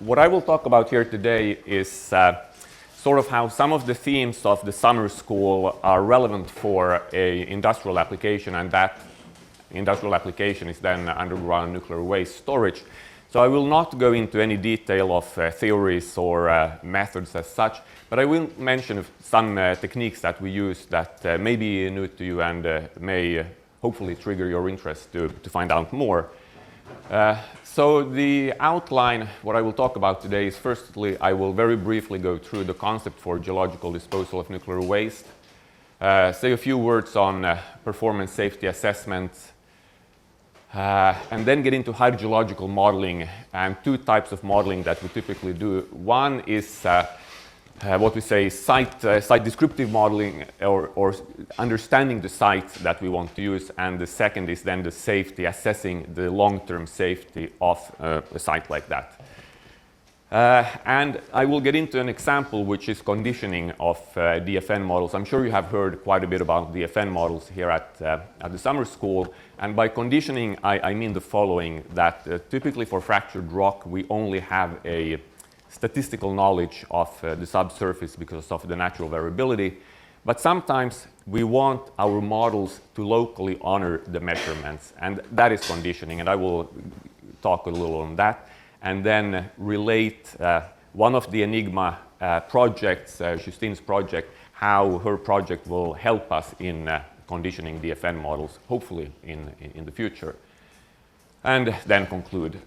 what I will talk about here today is sort of how some of the themes of the summer school are relevant for an industrial application, and that industrial application is then underground nuclear waste storage. So I will not go into any detail of theories or methods as such, but I will mention some techniques that we use that may be new to you and may hopefully trigger your interest to find out more. So the outline, what I will talk about today is, firstly, I will very briefly go through the concept for geological disposal of nuclear waste, say a few words on performance safety assessments, and then get into hydrogeological modeling and two types of modeling that we typically do. One is what we say site-descriptive modeling, or understanding the site that we want to use, and the second is then the safety, assessing the long-term safety of a site like that. And I will get into an example which is conditioning of DFN models. I'm sure you have heard quite a bit about DFN models here at the summer school, and by conditioning I mean the following, that typically for fractured rock we only have a statistical knowledge of the subsurface because of the natural variability, but sometimes we want our models to locally honor the measurements, and that is conditioning, and I will talk a little on that, and then relate one of the Enigma projects, Justine's project, how her project will help us in conditioning DFN models, hopefully in the future, and then conclude.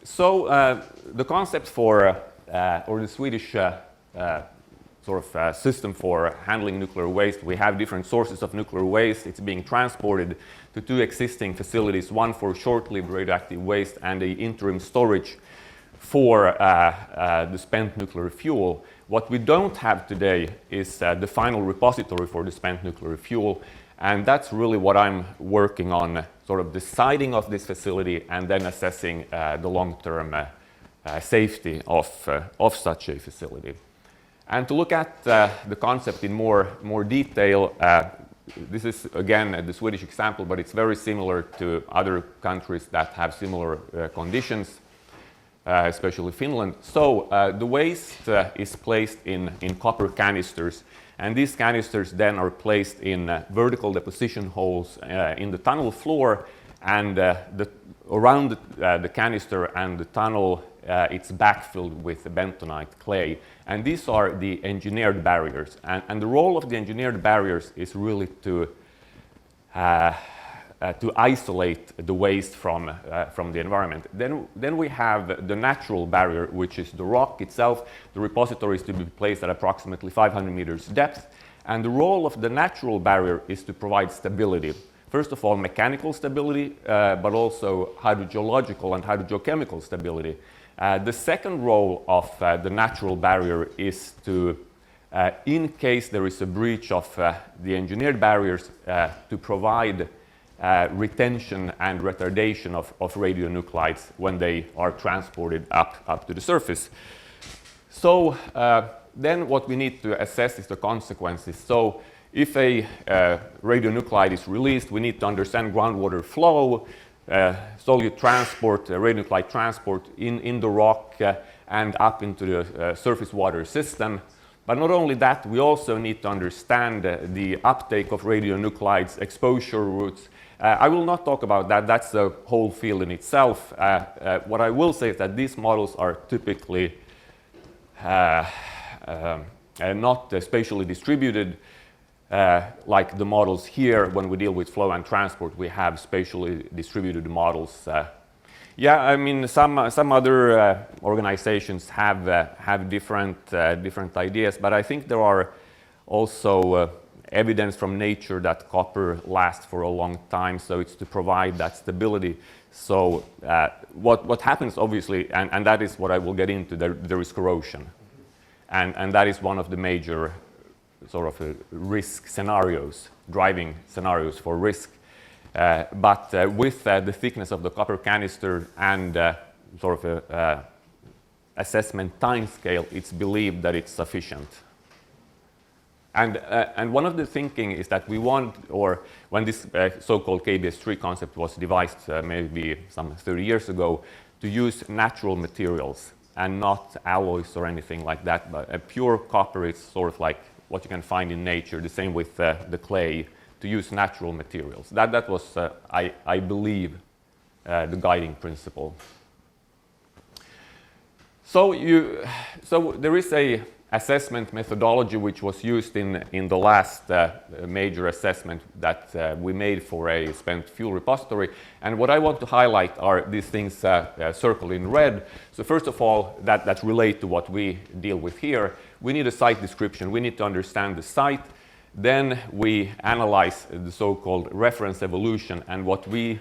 So the concept for, or the Swedish sort of system for handling nuclear waste, we have different sources of nuclear waste. It's being transported to two existing facilities, one for short-lived radioactive waste and an interim storage for the spent nuclear fuel. What we don't have today is the final repository for the spent nuclear fuel, and that's really what I'm working on, sort of deciding of this facility and then assessing the long-term safety of such a facility. And to look at the concept in more detail, this is again the Swedish example, but it's very similar to other countries that have similar conditions, especially Finland. So the waste is placed in copper canisters, and these canisters then are placed in vertical deposition holes in the tunnel floor, and around the canister and the tunnel it's backfilled with bentonite clay. And these are the engineered barriers. And the role of the engineered barriers is really to isolate the waste from the environment. Then we have the natural barrier, which is the rock itself. The repository is to be placed at approximately 500 meters depth. And the role of the natural barrier is to provide stability. First of all, mechanical stability, but also hydrogeological and hydrogeochemical stability. The second role of the natural barrier is to, in case there is a breach of the engineered barriers, to provide retention and retardation of radionuclides when they are transported up to the surface. So then what we need to assess is the consequences. So if a radionuclide is released, we need to understand groundwater flow, solute transport, radionuclide transport in the rock and up into the surface water system. But not only that, we also need to understand the uptake of radionuclides, exposure routes. I will not talk about that, that's a whole field in itself. What I will say is that these models are typically not spatially distributed. Like the models here, when we deal with flow and transport, we have spatially distributed models. Yeah, I mean, some other organizations have different ideas, but I think there are also evidence from nature that copper lasts for a long time, so it's to provide that stability. So what happens, obviously, and that is what I will get into, there is corrosion, and that is one of the major sort of risk scenarios, driving scenarios for risk. But with the thickness of the copper canister and sort of a assessment time scale, it's believed that it's sufficient. And one of the thinking is that we want, or when this so-called KBS3 concept was devised maybe some 30 years ago, to use natural materials. and not alloys or anything like that. But a pure copper is sort of like what you can find in nature, the same with the clay, to use natural materials. That was, I believe, the guiding principle. So there is a assessment methodology which was used in the last major assessment that we made for a spent fuel repository. And what I want to highlight are these things circled in red. So first of all, that relate to what we deal with here. We need a site description. We need to understand the site. Then we analyze the so-called reference evolution, and what we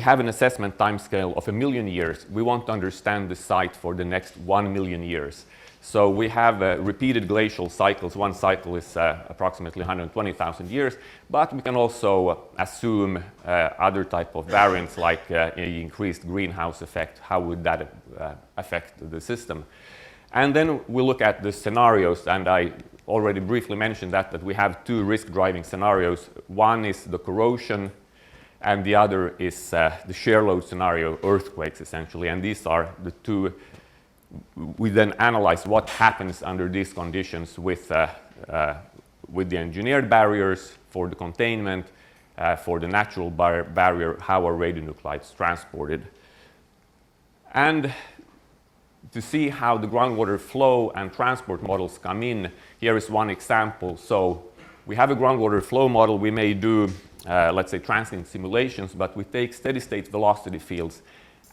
have an assessment timescale of 1 million years. We want to understand the site for the next 1 million years. So we have repeated glacial cycles. One cycle is approximately 120,000 years, but we can also assume other type of variants like an increased greenhouse effect. How would that affect the system? And then we look at the scenarios, and I already briefly mentioned that we have two risk-driving scenarios. One is the corrosion, and the other is the shear load scenario, earthquakes essentially, and these are the two. We then analyze what happens under these conditions with the engineered barriers for the containment, for the natural barrier, how are radionuclides transported. And to see how the groundwater flow and transport models come in, here is one example. So we have a groundwater flow model. We may do, let's say, transient simulations, but we take steady-state velocity fields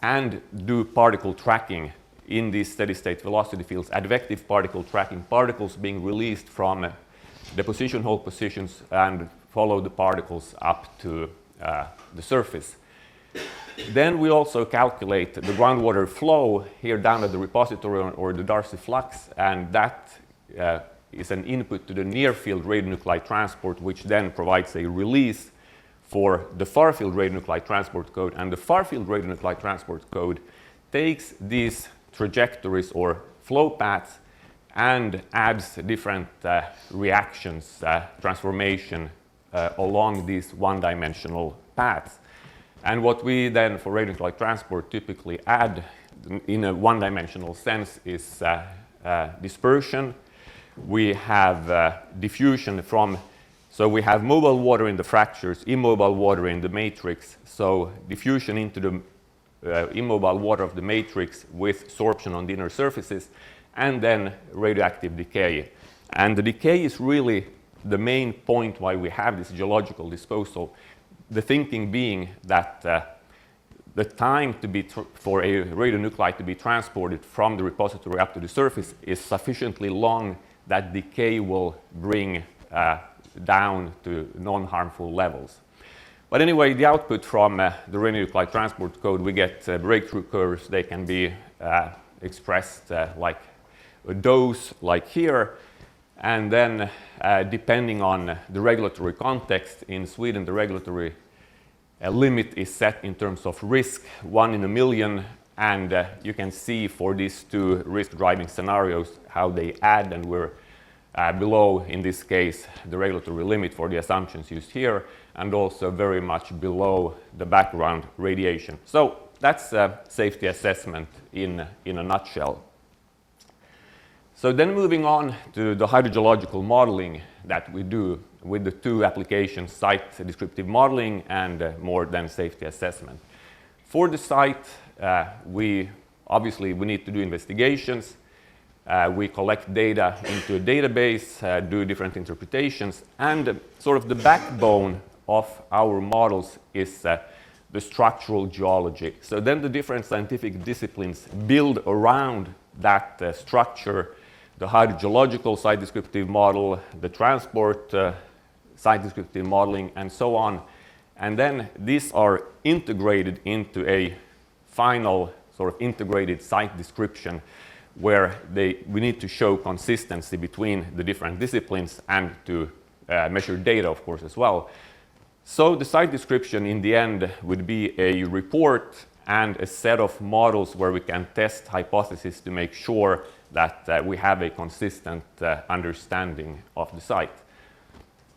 and do particle tracking in these steady-state velocity fields, advective particle tracking, particles being released from deposition hole positions and follow the particles up to the surface. Then we also calculate the groundwater flow here down at the repository or the Darcy flux, and that is an input to the near-field radionuclide transport, which then provides a release for the far-field radionuclide transport code. And the far-field radionuclide transport code takes these trajectories or flow paths and adds different reactions, transformation along these one-dimensional paths. And what we then for radionuclide transport typically add in a one-dimensional sense is dispersion. We have diffusion from, so we have mobile water in the fractures, immobile water in the matrix. So diffusion into the immobile water of the matrix with sorption on the inner surfaces, and then radioactive decay. And the decay is really the main point why we have this geological disposal. The thinking being that the time for a radionuclide to be transported from the repository up to the surface is sufficiently long that decay will bring down to non-harmful levels. But anyway, the output from the radionuclide transport code, we get breakthrough curves. They can be expressed like a dose, like here. And then, depending on the regulatory context, in Sweden, the regulatory limit is set in terms of risk, 1 in a million. And you can see for these two risk-driving scenarios how they add, and we're below, in this case, the regulatory limit for the assumptions used here, and also very much below the background radiation. So that's a safety assessment in a nutshell. So then moving on to the hydrogeological modeling that we do with the two applications, site-descriptive modeling and more than safety assessment. For the site, we need to do investigations. We collect data into a database, do different interpretations, and sort of the backbone of our models is the structural geology. So then the different scientific disciplines build around that structure, the hydrogeological site-descriptive model, the transport site-descriptive modeling, and so on. And then these are integrated into a final sort of integrated site description where we need to show consistency between the different disciplines and to measure data, of course, as well. So the site description in the end would be a report and a set of models where we can test hypotheses to make sure that we have a consistent understanding of the site.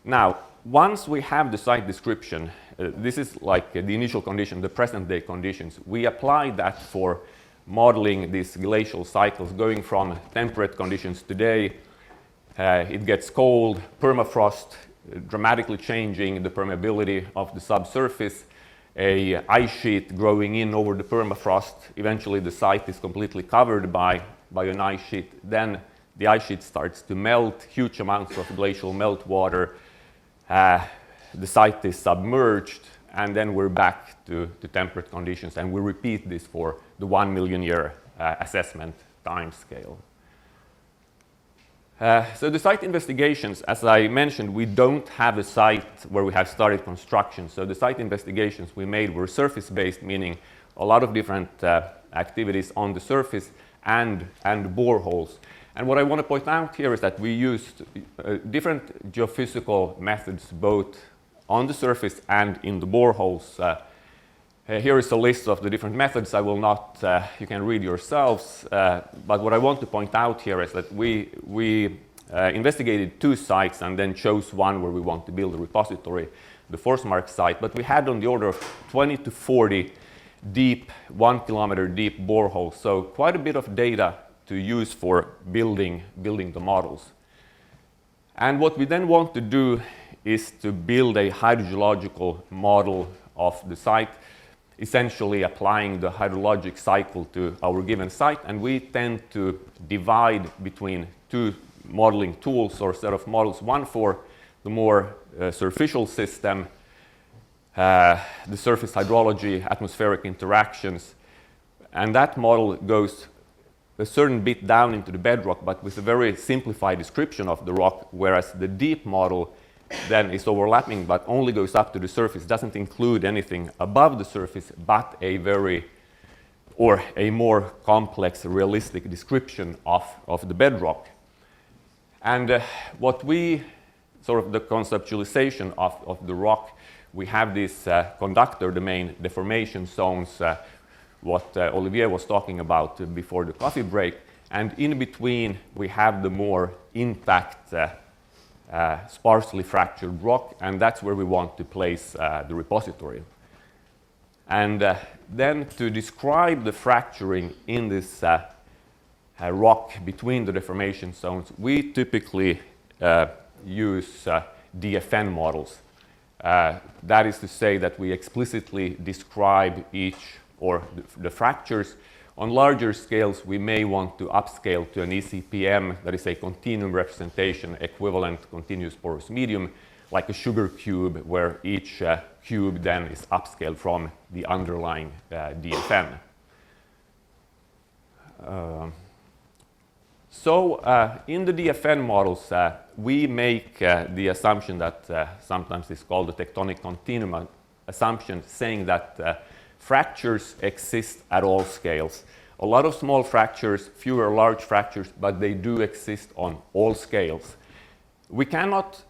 Now, once we have the site description, this is like the initial condition, the present day conditions. We apply that for modeling these glacial cycles going from temperate conditions today. It gets cold, permafrost, dramatically changing the permeability of the subsurface, a ice sheet growing in over the permafrost. Eventually the site is completely covered by an ice sheet. Then the ice sheet starts to melt, huge amounts of glacial meltwater. The site is submerged, and then we're back to temperate conditions, and we repeat this for the 1 million year assessment time scale. So the site investigations, as I mentioned, we don't have a site where we have started construction. So the site investigations we made were surface-based, meaning a lot of different activities on the surface and boreholes. And what I want to point out here is that we used different geophysical methods both on the surface and in the boreholes. Here is a list of the different methods. I will not, you can read yourselves, but what I want to point out here is that we investigated 2 sites and then chose one where we want to build a repository, the Forsmark site, but we had on the order of 20 to 40 deep, 1 kilometer deep boreholes, so quite a bit of data to use for building the models. And what we then want to do is to build a hydrogeological model of the site, essentially applying the hydrologic cycle to our given site, and we tend to divide between 2 modeling tools or set of models, one for the more superficial system, the surface hydrology, atmospheric interactions, and that model goes a certain bit down into the bedrock, but with a very simplified description of the rock, whereas the deep model then is overlapping but only goes up to the surface, doesn't include anything above the surface, but a more complex, realistic description of the bedrock. And what we, sort of the conceptualization of the rock, we have this conductor domain deformation zones, what Olivier was talking about before the coffee break, and in between we have the more intact sparsely fractured rock, and that's where we want to place the repository. And then to describe the fracturing in this rock between the deformation zones, we typically use DFN models. That is to say that we explicitly describe each or the fractures. On larger scales, we may want to upscale to an ECPM, that is a continuum representation equivalent continuous porous medium, like a sugar cube, where each cube then is upscaled from the underlying DFN. So in the DFN models, we make the assumption that sometimes is called the tectonic continuum assumption, saying that fractures exist at all scales. A lot of small fractures, fewer large fractures, but they do exist on all scales. We cannot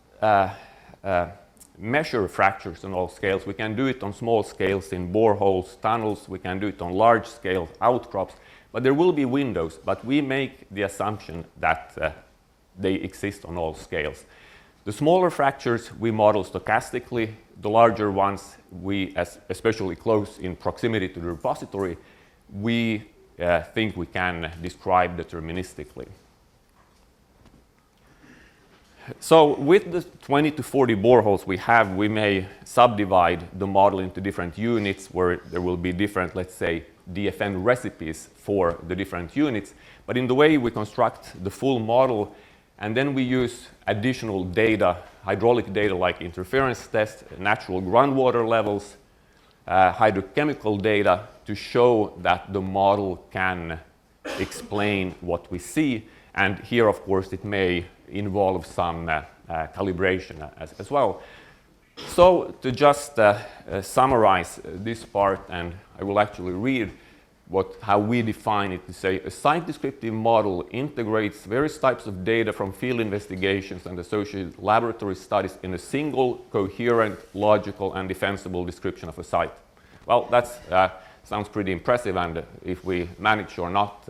measure fractures on all scales. We can do it on small scales in boreholes, tunnels. We can do it on large scale outcrops, but there will be windows. But we make the assumption that they exist on all scales. The smaller fractures we model stochastically. The larger ones, we, especially close in proximity to the repository, we think we can describe deterministically. So with the 20 to 40 boreholes we have, we may subdivide the model into different units where there will be different, let's say, DFN recipes for the different units. But in the way we construct the full model, and then we use additional data, hydraulic data like interference tests, natural groundwater levels, hydrochemical data to show that the model can explain what we see. And here, of course, it may involve some calibration as well. So to just summarize this part, and I will actually read how we define it, to say a site-descriptive model integrates various types of data from field investigations and associated laboratory studies in a single, coherent, logical, and defensible description of a site. Well, that sounds pretty impressive, and if we manage or not,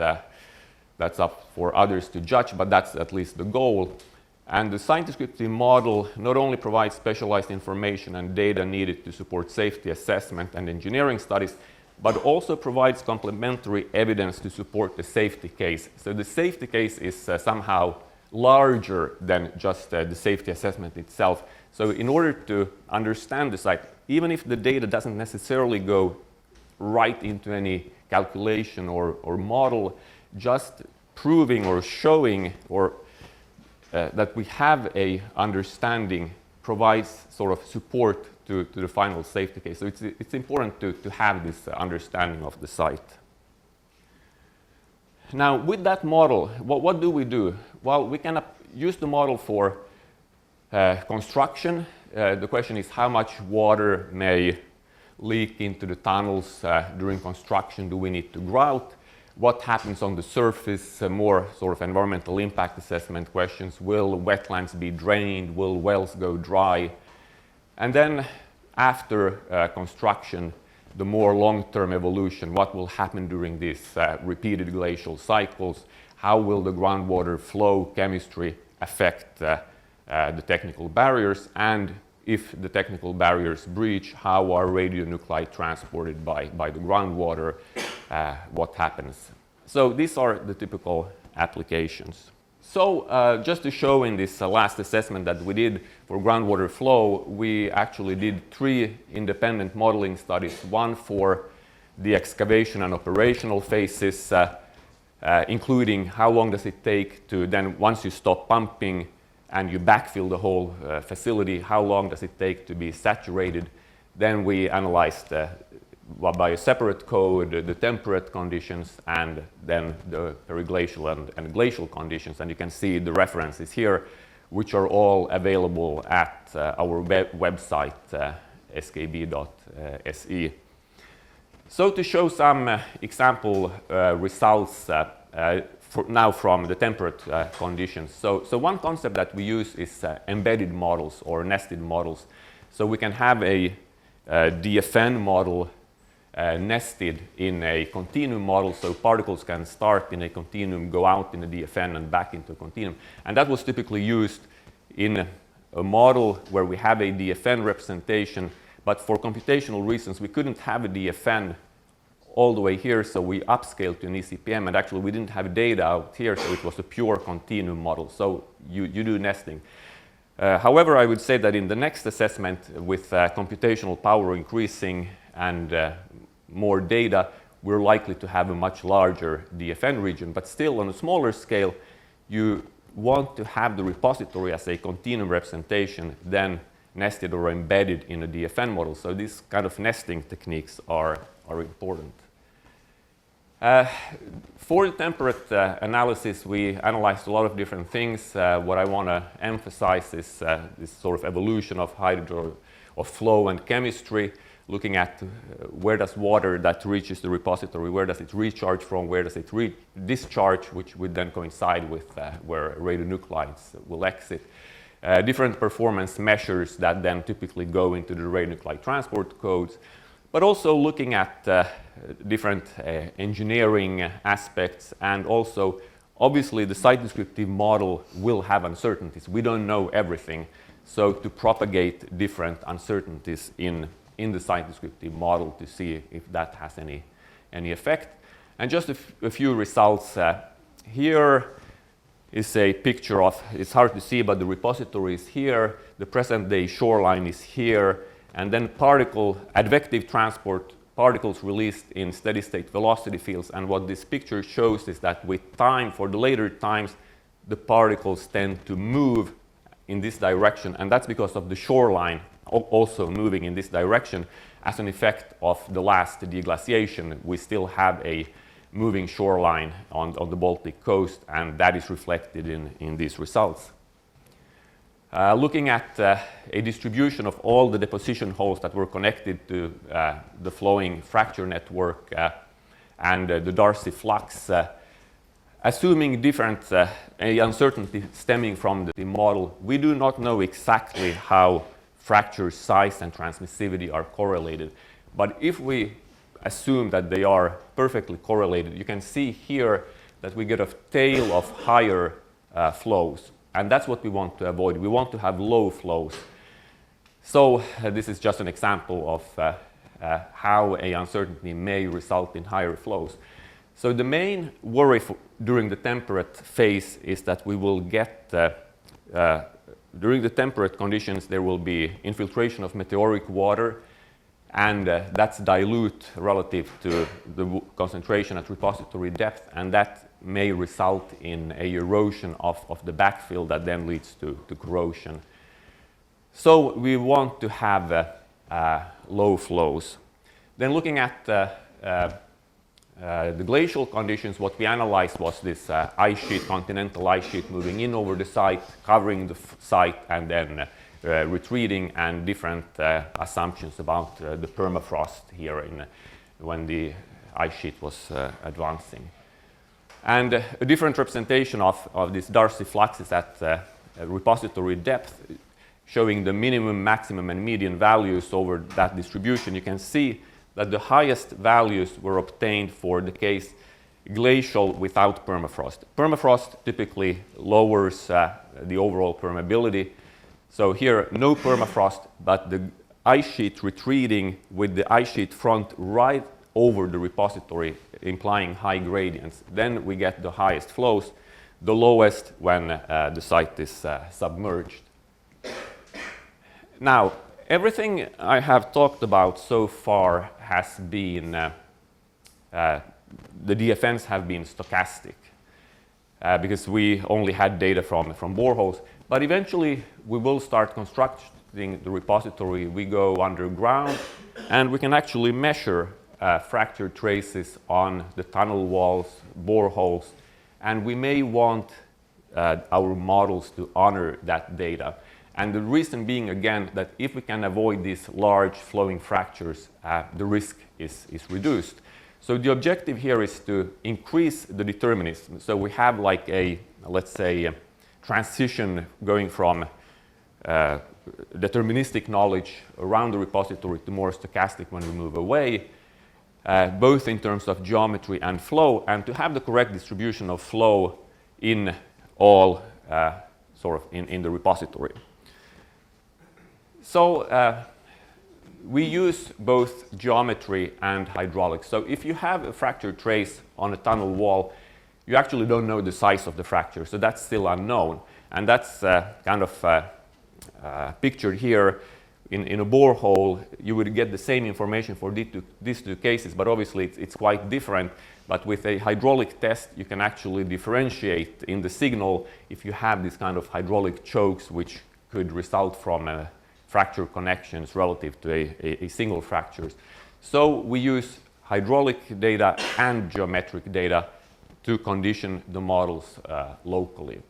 that's up for others to judge, but that's at least the goal. And the site-descriptive model not only provides specialized information and data needed to support safety assessment and engineering studies, but also provides complementary evidence to support the safety case. So the safety case is somehow larger than just the safety assessment itself. So in order to understand the site, even if the data doesn't necessarily go right into any calculation or model, just proving or showing or that we have a understanding provides sort of support to the final safety case. So it's important to have this understanding of the site. Now, with that model, what do we do? Well, we can use the model for construction. The question is how much water may leak into the tunnels during construction. Do we need to grout? What happens on the surface? More sort of environmental impact assessment questions. Will wetlands be drained? Will wells go dry? And then after construction, the more long-term evolution, what will happen during these repeated glacial cycles? How will the groundwater flow chemistry affect the technical barriers? And if the technical barriers breach, how are radionuclide transported by the groundwater? What happens? So these are the typical applications. So just to show in this last assessment that we did for groundwater flow, we actually did 3 independent modeling studies, one for the excavation and operational phases, including how long does it take to then, once you stop pumping and you backfill the whole facility, how long does it take to be saturated? Then we analyzed by a separate code the temperate conditions and then the periglacial and glacial conditions. And you can see the references here, which are all available at our website, skb.se. So to show some example results now from the temperate conditions. So one concept that we use is embedded models or nested models. So we can have a DFN model nested in a continuum model, so particles can start in a continuum, go out in a DFN and back into a continuum. And that was typically used in a model where we have a DFN representation, but for computational reasons we couldn't have a DFN all the way here, so we upscaled to an ECPM, and actually we didn't have data out here, so it was a pure continuum model. So you do nesting. However, I would say that in the next assessment, with computational power increasing and more data, we're likely to have a much larger DFN region. But still, on a smaller scale, you want to have the repository as a continuum representation, then nested or embedded in a DFN model. So these kind of nesting techniques are important. For the temperate analysis, we analyzed a lot of different things. What I want to emphasize is this sort of evolution of flow and chemistry, looking at where does water that reaches the repository, where does it recharge from, where does it discharge, which would then coincide with where radionuclides will exit. Different performance measures that then typically go into the radionuclide transport codes, but also looking at different engineering aspects, and also obviously the site-descriptive model will have uncertainties. We don't know everything, so to propagate different uncertainties in the site-descriptive model to see if that has any effect. And just a few results. Here is a picture of, it's hard to see, but the repository is here, the present-day shoreline is here, and then advective transport particles released in steady-state velocity fields. And what this picture shows is that with time, for the later times, the particles tend to move in this direction, and that's because of the shoreline also moving in this direction as an effect of the last deglaciation. We still have a moving shoreline on the Baltic coast, and that is reflected in these results. Looking at a distribution of all the deposition holes that were connected to the flowing fracture network and the Darcy flux, assuming different uncertainty stemming from the model, we do not know exactly how fracture size and transmissivity are correlated. But if we assume that they are perfectly correlated, you can see here that we get a tail of higher flows. And that's what we want to avoid. We want to have low flows. So this is just an example of how a uncertainty may result in higher flows. So the main worry during the temperate phase is that we will get, during the temperate conditions, there will be infiltration of meteoric water, and that's dilute relative to the concentration at repository depth, and that may result in a erosion of the backfill that then leads to corrosion. So we want to have low flows. Then looking at the glacial conditions, what we analyzed was this ice sheet, continental ice sheet moving in over the site, covering the site, and then retreating, and different assumptions about the permafrost here when the ice sheet was advancing. And a different representation of this Darcy fluxes at repository depth, showing the minimum, maximum, and median values over that distribution. You can see that the highest values were obtained for the case glacial without permafrost. Permafrost typically lowers the overall permeability. So here, no permafrost, but the ice sheet retreating with the ice sheet front right over the repository, implying high gradients. Then we get the highest flows, the lowest when the site is submerged. Now, everything I have talked about so far has been, the DFNs have been stochastic because we only had data from boreholes. But eventually, we will start constructing the repository. We go underground, and we can actually measure fracture traces on the tunnel walls, boreholes, and we may want our models to honor that data. And the reason being, again, that if we can avoid these large flowing fractures, the risk is reduced. So the objective here is to increase the determinism. So we have like a, let's say, a transition going from deterministic knowledge around the repository to more stochastic when we move away, both in terms of geometry and flow, and to have the correct distribution of flow in all in the repository. So we use both geometry and hydraulics. So if you have a fracture trace on a tunnel wall, you actually don't know the size of the fracture, so that's still unknown. And that's kind of pictured here. In a borehole, you would get the same information for these two cases, but obviously it's quite different. But with a hydraulic test, you can actually differentiate in the signal if you have this kind of hydraulic chokes, which could result from fracture connections relative to a single fractures. So we use hydraulic data and geometric data to condition the models locally.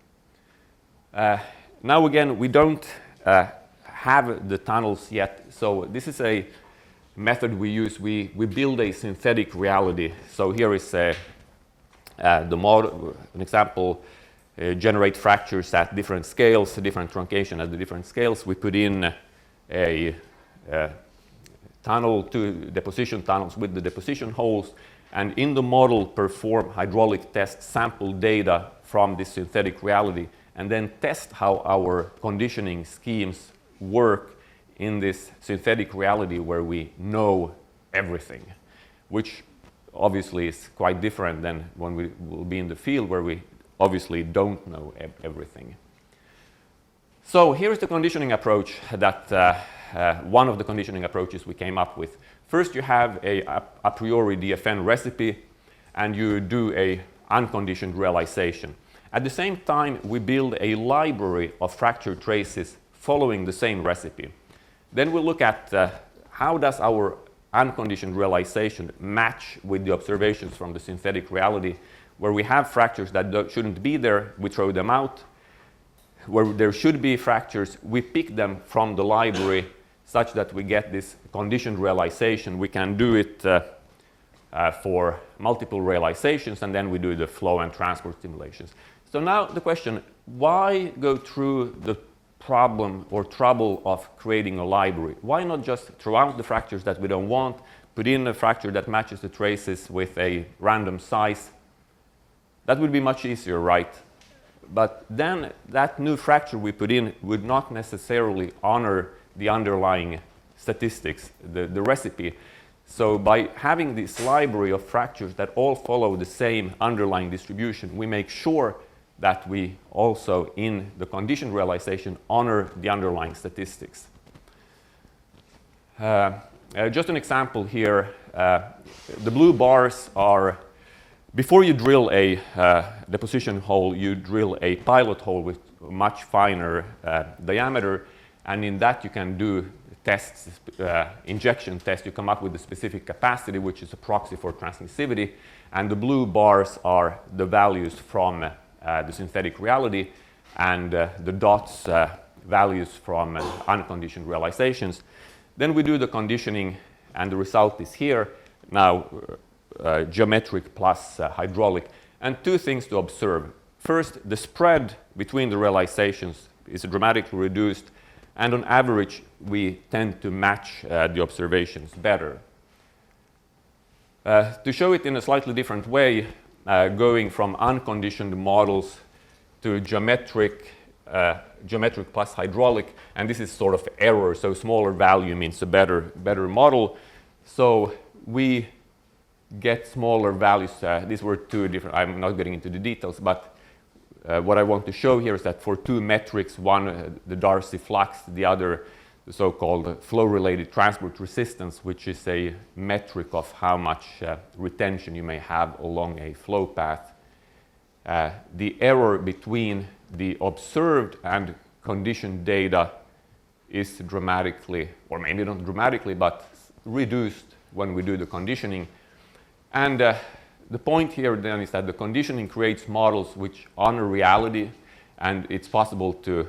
Now again, we don't have the tunnels yet, so this is a method we use. We build a synthetic reality. So here is the model, an example. Generate fractures at different scales, different truncation at the different scales. We put in a tunnel, two deposition tunnels with the deposition holes, and in the model perform hydraulic tests, sample data from this synthetic reality, and then test how our conditioning schemes work in this synthetic reality where we know everything, which obviously is quite different than when we will be in the field where we obviously don't know everything. So here's the conditioning approach that one of the conditioning approaches we came up with. First, you have a priori DFN recipe, and you do a unconditioned realization. At the same time, we build a library of fracture traces following the same recipe. Then we look at how does our unconditioned realization match with the observations from the synthetic reality. Where we have fractures that shouldn't be there, we throw them out. Where there should be fractures, we pick them from the library such that we get this conditioned realization. We can do it for multiple realizations, and then we do the flow and transport simulations. So now the question, why go through the problem or trouble of creating a library? Why not just throw out the fractures that we don't want, put in a fracture that matches the traces with a random size? That would be much easier, right? But then that new fracture we put in would not necessarily honor the underlying statistics, the recipe. So by having this library of fractures that all follow the same underlying distribution, we make sure that we also, in the condition realization, honor the underlying statistics. Just an example here. The blue bars are, before you drill a deposition hole, you drill a pilot hole with much finer diameter, and in that you can do tests, injection tests. You come up with the specific capacity, which is a proxy for transmissivity, and the blue bars are the values from the synthetic reality, and the dots values from unconditioned realizations. Then we do the conditioning, and the result is here. Now, geometric plus hydraulic. And two things to observe. First, the spread between the realizations is dramatically reduced, and on average, we tend to match the observations better. To show it in a slightly different way, going from unconditioned models to geometric plus hydraulic, and this is sort of error, so smaller value means a better model. So we get smaller values. These were two different, I'm not getting into the details, but what I want to show here is that for two metrics, one the Darcy flux, the other the so-called flow-related transport resistance, which is a metric of how much retention you may have along a flow path. The error between the observed and conditioned data is dramatically, or maybe not dramatically, but reduced when we do the conditioning. And the point here then is that the conditioning creates models which honor reality, and it's possible to,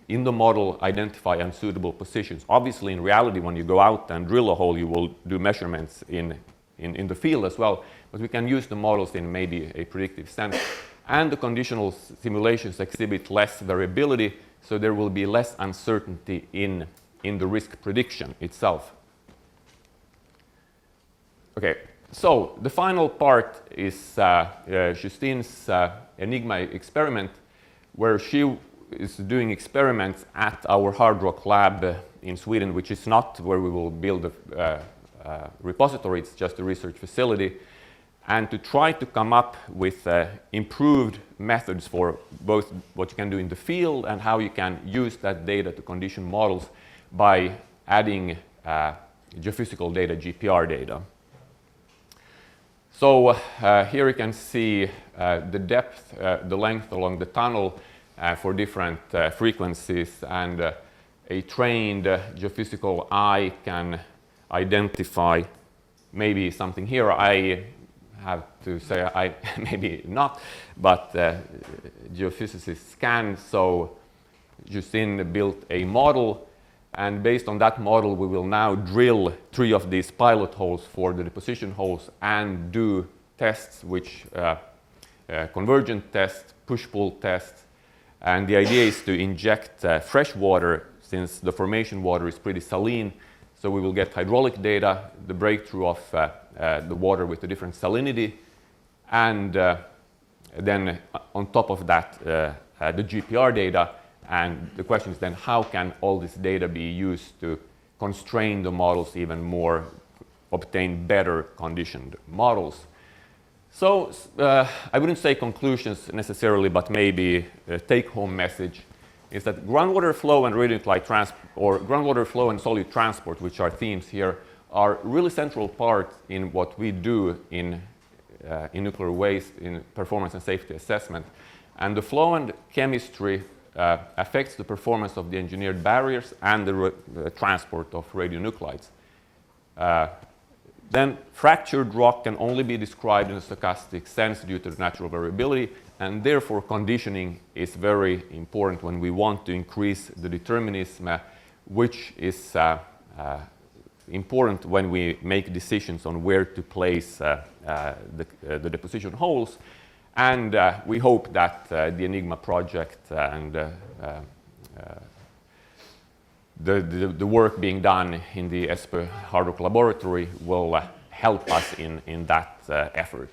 in the model, identify unsuitable positions. Obviously, in reality, when you go out and drill a hole, you will do measurements in the field as well, but we can use the models in maybe a predictive sense. And the conditional simulations exhibit less variability, so there will be less uncertainty in the risk prediction itself. Okay. So the final part is Justine's Enigma experiment, where she is doing experiments at our hard rock lab in Sweden, which is not where we will build a repository, it's just a research facility, and to try to come up with improved methods for both what you can do in the field and how you can use that data to condition models by adding geophysical data, GPR data. So here you can see the depth, the length along the tunnel for different frequencies, and a trained geophysical eye can identify maybe something here. I have to say maybe not, but geophysicists can. So Justine built a model, and based on that model, we will now drill 3 of these pilot holes for the deposition holes and do tests, which convergent tests, push-pull tests. And the idea is to inject fresh water, since the formation water is pretty saline. So we will get hydraulic data, the breakthrough of the water with a different salinity, and then on top of that, the GPR data. And the question is then, how can all this data be used to constrain the models even more, obtain better conditioned models? So I wouldn't say conclusions necessarily, but maybe a take-home message is that groundwater flow and radionuclide or groundwater flow and solute transport, which are themes here, are really central parts in what we do in nuclear waste, in performance and safety assessment. And the flow and chemistry affects the performance of the engineered barriers and the transport of radionuclides. Then fractured rock can only be described in a stochastic sense due to the natural variability, and therefore conditioning is very important when we want to increase the determinism, which is important when we make decisions on where to place the deposition holes. And we hope that the Enigma project and the work being done in the ESPE Hard Rock Laboratory will help us in that effort.